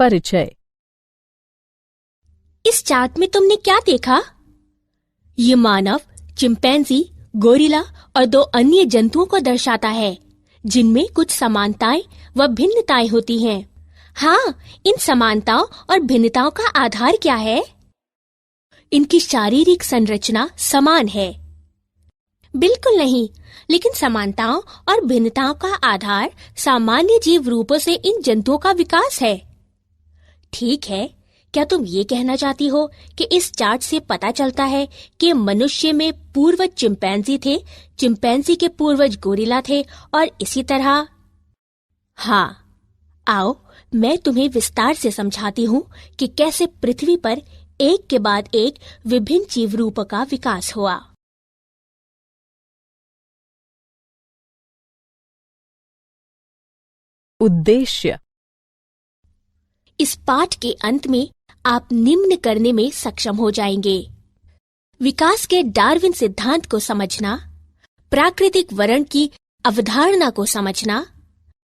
परिचय। इस चार्ट में तुमने क्या देखा? ये मानव, चिंपैंजी, गोरिल्ला और दो अन्य जंतुओं को दर्शाता है जिनमें कुछ समानताएं व भिन्नताएं होती हैं। हाँ, इन समानताओं और भिन्नताओं का आधार क्या है? इनकी शारीरिक संरचना समान है। बिल्कुल नहीं, लेकिन समानताओं और भिन्नताओं का आधार सामान्य जीव रूपों से इन जंतुओं का विकास है। ठीक है, क्या तुम ये कहना चाहती हो कि इस चार्ट से पता चलता है कि मनुष्य में पूर्वज चिंपैंजी थे, चिंपैंजी के पूर्वज गोरिल्ला थे और इसी तरह? हाँ, आओ मैं तुम्हें विस्तार से समझाती हूँ कि कैसे पृथ्वी पर एक के बाद एक विभिन्न जीव रूपों का विकास हुआ। उद्देश्य। इस पाठ के अंत में आप निम्न करने में सक्षम हो जाएंगे: विकास के डार्विन सिद्धांत को समझना, प्राकृतिक वर्ण की अवधारणा को समझना,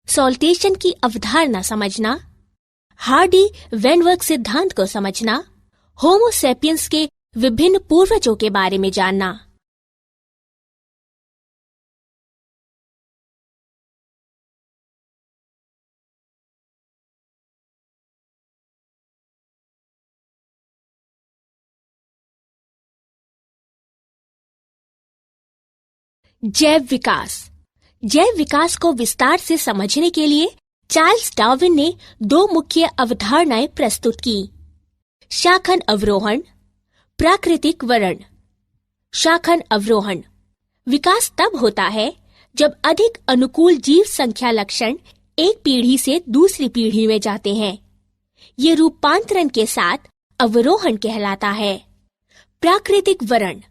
सॉल्टेशन की अवधारणा समझना, हार्डी-वेनवर्ग सिद्धांत को समझना, होमो सेपियंस के विभिन्न पूर्वजों के बारे में जानना। जैव विकास। जैव विकास को विस्तार से समझने के लिए चार्ल्स डार्विन ने दो मुख्य अवधारणाएं प्रस्तुत की: शाखन अवरोहण, प्राकृतिक वर्ण। शाखन अवरोहण विकास तब होता है जब अधिक अनुकूल जीव संख्या लक्षण एक पीढ़ी से दूसरी पीढ़ी में जाते हैं। ये रूपांतरण के साथ अवरोहण कहलाता है। प्राकृतिक वर्ण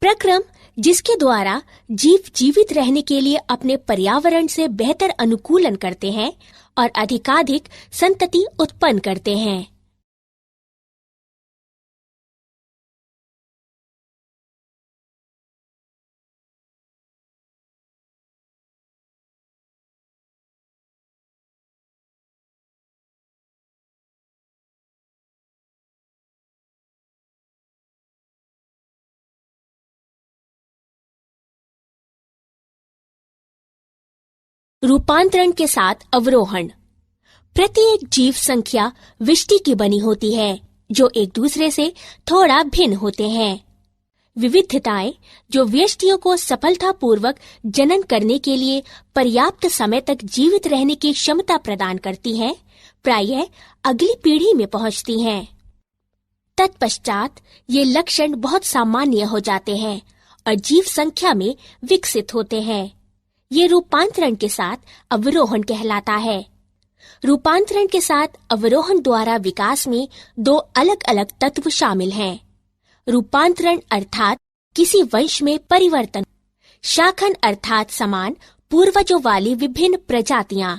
प्रक्रम जिसके द्वारा जीव जीवित रहने के लिए अपने पर्यावरण से बेहतर अनुकूलन करते हैं और अधिकाधिक संतति उत्पन्न करते हैं। रूपांतरण के साथ अवरोहण प्रत्येक जीव संख्या विष्टि की बनी होती है जो एक दूसरे से थोड़ा भिन्न होते हैं। विविधताएं जो व्यष्टियों को सफलतापूर्वक जनन करने के लिए पर्याप्त समय तक जीवित रहने की क्षमता प्रदान करती हैं, प्रायः अगली पीढ़ी में पहुंचती हैं। तत्पश्चात ये लक्षण बहुत सामान्य हो जाते हैं और जीव संख्या में विकसित होते हैं। ये रूपांतरण के साथ अवरोहण कहलाता है। रूपांतरण के साथ अवरोहण द्वारा विकास में दो अलग अलग तत्व शामिल हैं: रूपांतरण अर्थात किसी वंश में परिवर्तन, शाखन अर्थात समान पूर्वजों वाली विभिन्न प्रजातियां।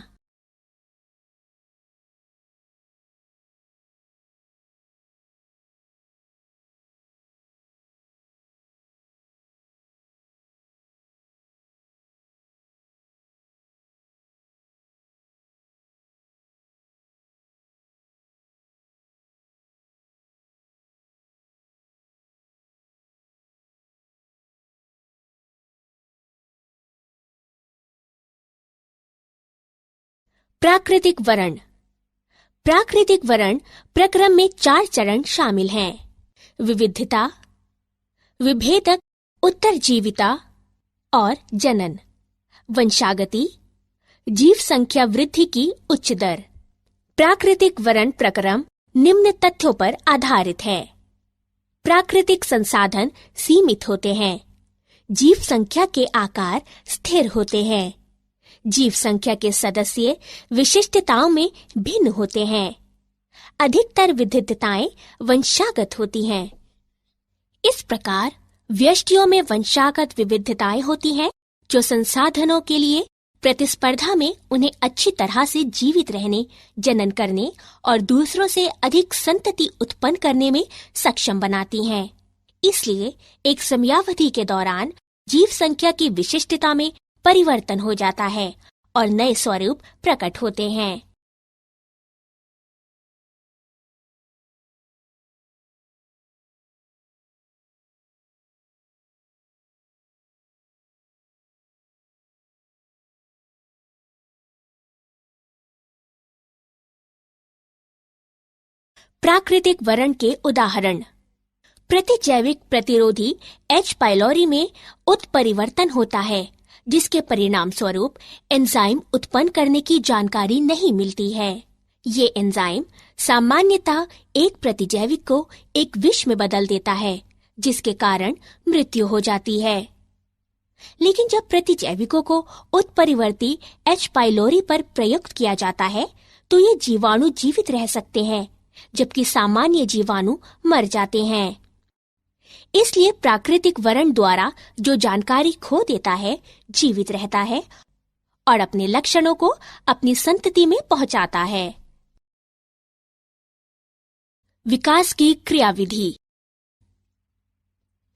प्राकृतिक वर्ण। प्राकृतिक वर्ण प्रक्रम में 4 चरण शामिल हैं: विविधता, विभेदक उत्तरजीविता और जनन। वंशागति, जीव संख्या वृद्धि की उच्च दर। प्राकृतिक वर्ण प्रक्रम निम्न तथ्यों पर आधारित है: प्राकृतिक संसाधन सीमित होते हैं, जीव संख्या के आकार स्थिर होते हैं, जीव संख्या के सदस्य विशिष्टताओं में भिन्न होते हैं, अधिकतर विविधताएं वंशागत होती हैं। इस प्रकार व्यष्टियों में वंशागत विविधताएं होती हैं जो संसाधनों के लिए प्रतिस्पर्धा में उन्हें अच्छी तरह से जीवित रहने, जनन करने और दूसरों से अधिक संतति उत्पन्न करने में सक्षम बनाती हैं। इसलिए एक समयावधि के दौरान जीव संख्या की विशिष्टता में परिवर्तन हो जाता है और नए स्वरूप प्रकट होते हैं। प्राकृतिक वरण के उदाहरण। प्रतिजैविक प्रतिरोधी H. पाइलोरी में उत्परिवर्तन होता है, जिसके परिणाम स्वरूप एंजाइम उत्पन्न करने की जानकारी नहीं मिलती है। ये एंजाइम सामान्यतः एक प्रतिजैविक को एक विष में बदल देता है, जिसके कारण मृत्यु हो जाती है। लेकिन जब प्रतिजैविकों को उत्परिवर्ती H. पाइलोरी पर प्रयुक्त किया जाता है, तो ये जीवाणु जीवित रह सकते हैं, जबकि सामान्य जीवाणु मर जाते हैं। इसलिए प्राकृतिक वरण द्वारा जो जानकारी खो देता है, जीवित रहता है और अपने लक्षणों को अपनी संतति में पहुंचाता है। विकास की क्रियाविधि।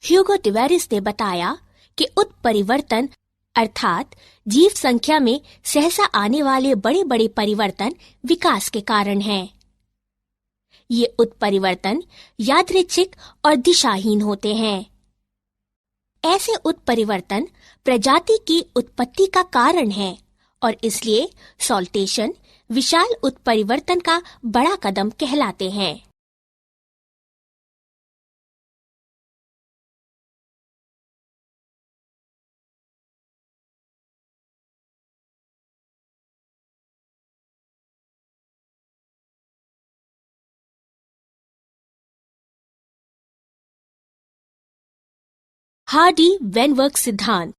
ह्यूगो टिवेरिस ने बताया कि उत्परिवर्तन अर्थात जीव संख्या में सहसा आने वाले बड़े बड़े परिवर्तन विकास के कारण हैं। ये उत्परिवर्तन यादृच्छिक और दिशाहीन होते हैं। ऐसे उत्परिवर्तन प्रजाति की उत्पत्ति का कारण है और इसलिए सॉल्टेशन विशाल उत्परिवर्तन का बड़ा कदम कहलाते हैं। हार्डी-वेनवर्ग सिद्धांत।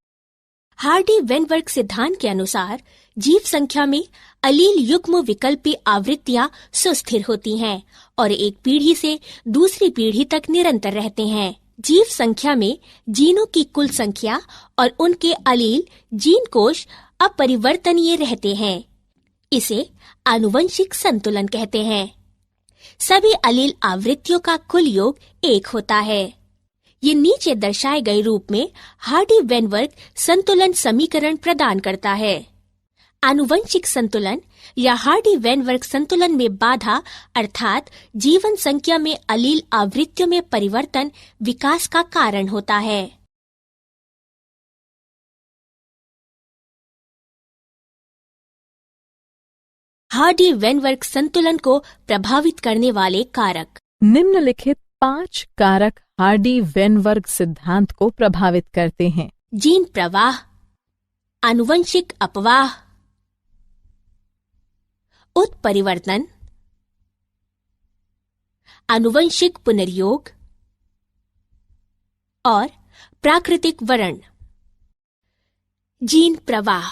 हार्डी-वेनवर्ग सिद्धांत के अनुसार जीव संख्या में अलील युग्म विकल्पी आवृत्तियां सुस्थिर होती हैं और एक पीढ़ी से दूसरी पीढ़ी तक निरंतर रहते हैं। जीव संख्या में जीनों की कुल संख्या और उनके अलील जीन कोश अपरिवर्तनीय रहते हैं। इसे आनुवंशिक संतुलन कहते हैं। सभी अलील आवृत्तियों का कुल योग 1 होता है। ये नीचे दर्शाए गए रूप में हार्डी-वेनवर्ग संतुलन समीकरण प्रदान करता है। आनुवंशिक संतुलन या हार्डी-वेनवर्ग संतुलन में बाधा अर्थात जीवन संख्या में अलील आवृत्तियों में परिवर्तन विकास का कारण होता है। हार्डी-वेनवर्ग संतुलन को प्रभावित करने वाले कारक। निम्नलिखित 5 कारक हार्डी-वेनवर्ग सिद्धांत को प्रभावित करते हैं। जीन प्रवाह, आनुवंशिक अपवाह, उत्परिवर्तन, आनुवंशिक पुनर्योग और प्राकृतिक वरण। जीन प्रवाह।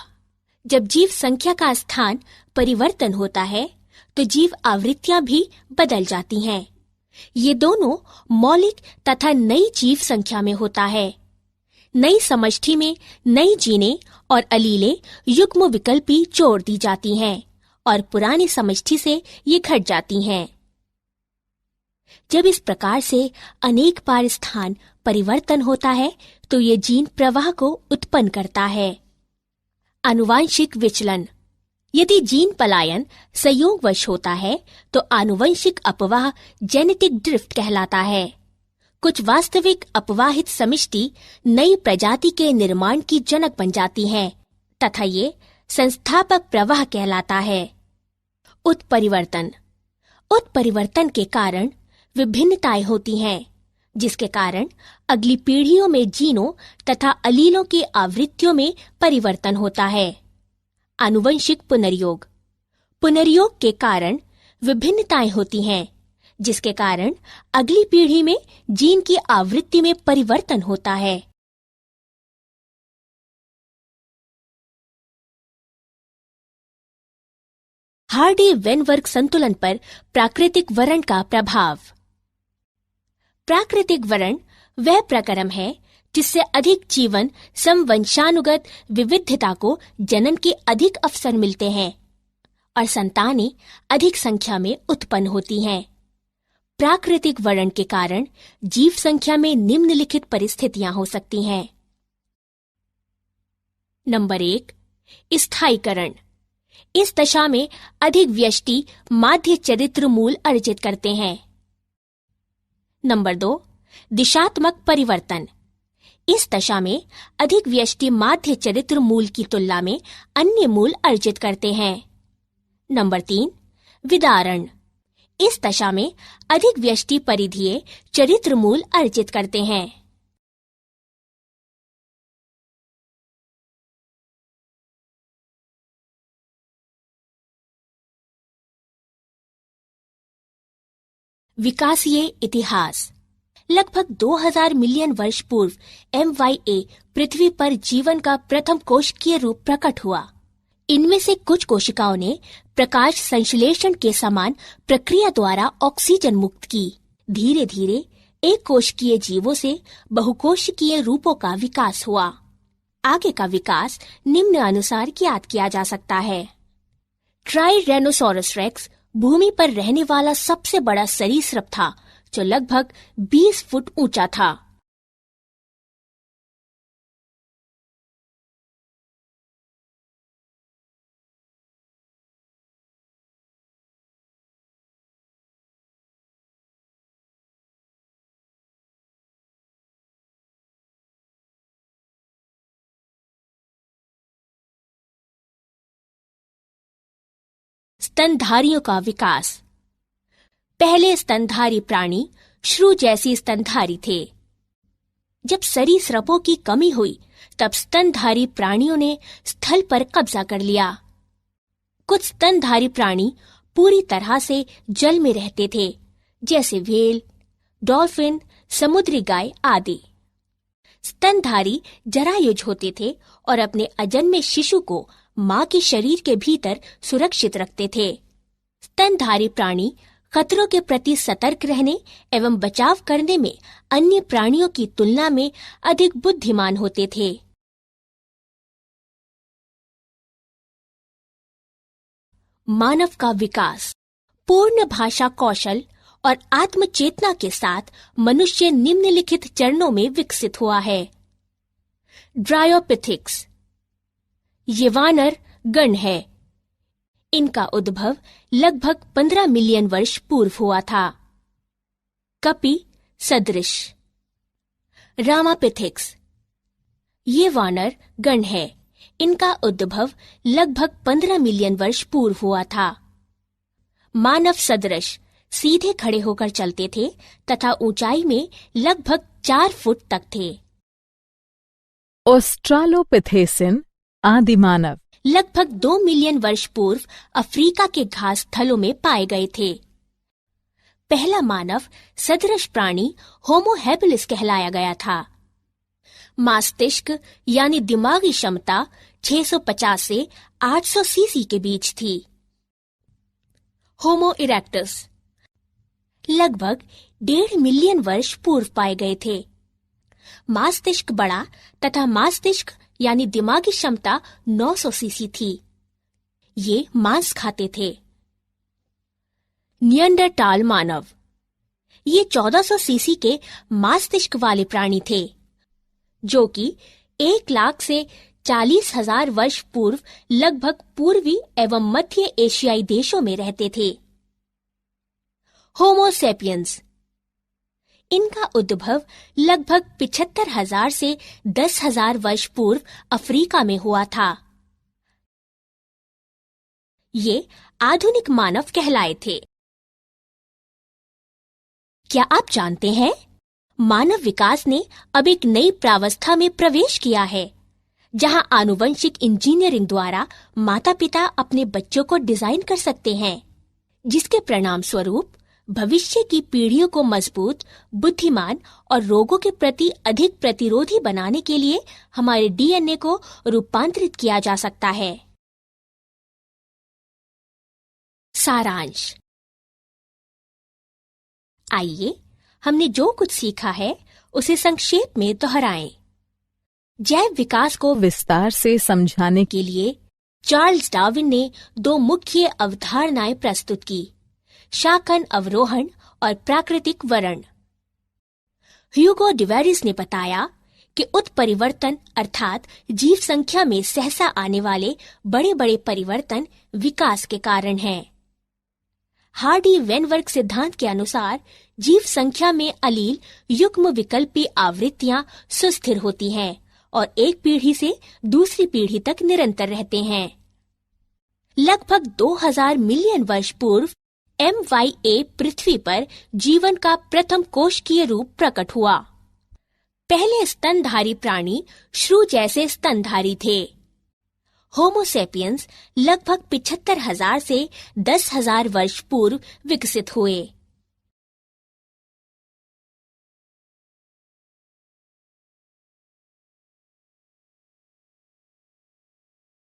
जब जीव संख्या का स्थान परिवर्तन होता है, तो जीव आवृत्तियां भी बदल जाती हैं। ये दोनों मौलिक तथा नई जीव संख्या में होता है। नई समष्टि में नई जीनें और अलीलें युग्म विकल्पी जोड़ दी जाती हैं और पुरानी समष्टि से ये घट जाती हैं। जब इस प्रकार से अनेक बार स्थान परिवर्तन होता है, तो ये जीन प्रवाह को उत्पन्न करता है। आनुवांशिक विचलन। यदि जीन पलायन संयोगवश होता है, तो आनुवंशिक अपवाह जेनेटिक ड्रिफ्ट कहलाता है। कुछ वास्तविक अपवाहित समष्टि नई प्रजाति के निर्माण की जनक बन जाती हैं तथा ये संस्थापक प्रवाह कहलाता है। उत्परिवर्तन। उत्परिवर्तन के कारण विभिन्नताएं होती हैं, जिसके कारण अगली पीढ़ियों में जीनों तथा अलीलों की आवृत्तियों में परिवर्तन होता है। आनुवंशिक पुनर्योग। पुनर्योग के कारण विभिन्नताएं होती हैं, जिसके कारण अगली पीढ़ी में जीन की आवृत्ति में परिवर्तन होता है। हार्डी-वेनवर्ग संतुलन पर प्राकृतिक वरण का प्रभाव। प्राकृतिक वरण वह प्रक्रम है जिससे अधिक जीवन समवंशानुगत विविधता को जन्म के अधिक अवसर मिलते हैं और संतानें अधिक संख्या में उत्पन्न होती हैं। प्राकृतिक वरण के कारण जीव संख्या में निम्नलिखित परिस्थितियां हो सकती हैं। नंबर 1, स्थायीकरण। इस दशा में अधिक व्यष्टि माध्य चरित्र मूल अर्जित करते हैं। नंबर 2, दिशात्मक परिवर्तन। इस दशा में अधिक व्यष्टि माध्य चरित्र मूल की तुलना में अन्य मूल अर्जित करते हैं। नंबर 3, विदारण। इस दशा में अधिक व्यष्टि परिधीय चरित्र मूल अर्जित करते हैं। विकासीय इतिहास। लगभग 2000 मिलियन वर्ष पूर्व MYA पृथ्वी पर जीवन का प्रथम कोशिकीय रूप प्रकट हुआ। इनमें से कुछ कोशिकाओं ने प्रकाश संश्लेषण के समान प्रक्रिया द्वारा ऑक्सीजन मुक्त की। धीरे धीरे एक कोशिकीय जीवों से बहुकोशिकीय रूपों का विकास हुआ। आगे का विकास निम्न अनुसार ज्ञात किया जा सकता है। ट्राइरेनोसोरस रेक्स भूमि पर रहने वाला सबसे बड़ा सरीसृप था, जो लगभग 20 फुट ऊंचा था। स्तनधारियों का विकास। पहले स्तनधारी प्राणी श्रू जैसी स्तनधारी थे। जब सरीसृपों की कमी हुई, तब स्तनधारी प्राणियों ने स्थल पर कब्जा कर लिया। कुछ स्तनधारी प्राणी पूरी तरह से जल में रहते थे, जैसे व्हेल, डॉल्फिन, समुद्री गाय आदि। स्तनधारी जरायुज होते थे और अपने अजन्मे शिशु को मां के शरीर के भीतर सुरक्षित रखते थे। स्तनधारी प्राणी खतरों के प्रति सतर्क रहने एवं बचाव करने में अन्य प्राणियों की तुलना में अधिक बुद्धिमान होते थे। मानव का विकास। पूर्ण भाषा कौशल और आत्मचेतना के साथ मनुष्य निम्नलिखित चरणों में विकसित हुआ है। ड्रायोपिथिक्स। ये वानर गण है। इनका उद्भव लगभग 15 मिलियन वर्ष पूर्व हुआ था। कपि सदृश। रामापिथिक्स। ये वानर गण है। इनका उद्भव लगभग 15 मिलियन वर्ष पूर्व हुआ था। मानव सदृश सीधे खड़े होकर चलते थे तथा ऊंचाई में लगभग 4 फुट तक थे। ऑस्ट्रालोपिथेसिन आदि मानव लगभग 2 मिलियन वर्ष पूर्व अफ्रीका के घास स्थलों में पाए गए थे। पहला मानव सदृश प्राणी होमो हैबिलिस कहलाया गया था। मस्तिष्क यानी दिमागी क्षमता 650 से 800 सीसी के बीच थी। होमो इरेक्टस लगभग 1.5 मिलियन वर्ष पूर्व पाए गए थे। मस्तिष्क बड़ा तथा मस्तिष्क यानी दिमागी क्षमता 900 सीसी थी। ये मांस खाते थे। नियंडरटाल मानव। ये 1400 सीसी के मस्तिष्क वाले प्राणी थे, जो कि 1 लाख से 40,000 वर्ष पूर्व लगभग पूर्वी एवं मध्य एशियाई देशों में रहते थे। होमो सेपियंस। इनका उद्भव लगभग 75,000 से 10,000 वर्ष पूर्व अफ्रीका में हुआ था। ये आधुनिक मानव कहलाए थे। क्या आप जानते हैं, मानव विकास ने अब एक नई प्रावस्था में प्रवेश किया है, जहां आनुवंशिक इंजीनियरिंग द्वारा माता पिता अपने बच्चों को डिजाइन कर सकते हैं, जिसके परिणाम स्वरूप भविष्य की पीढ़ियों को मजबूत, बुद्धिमान और रोगों के प्रति अधिक प्रतिरोधी बनाने के लिए हमारे DNA को रूपांतरित किया जा सकता है। सारांश। आइए हमने जो कुछ सीखा है उसे संक्षेप में दोहराएं। जैव विकास को विस्तार से समझाने के लिए चार्ल्स डार्विन ने 2 मुख्य अवधारणाएं प्रस्तुत की, शाकन अवरोहण और प्राकृतिक वरण। ह्यूगो डिवेरिस ने बताया कि उत्परिवर्तन अर्थात जीव संख्या में सहसा आने वाले बड़े बड़े परिवर्तन विकास के कारण हैं। हार्डी वेनवर्ग सिद्धांत के अनुसार जीव संख्या में अलील युग्म विकल्पी आवृत्तियां सुस्थिर होती हैं और एक पीढ़ी से दूसरी पीढ़ी तक निरंतर रहते हैं। लगभग 2000 मिलियन वर्ष पूर्व MYA पृथ्वी पर जीवन का प्रथम कोशिकीय रूप प्रकट हुआ। पहले स्तनधारी प्राणी श्रू जैसे स्तनधारी थे। होमोसेपियंस लगभग 75,000 से 10,000 वर्ष पूर्व विकसित हुए।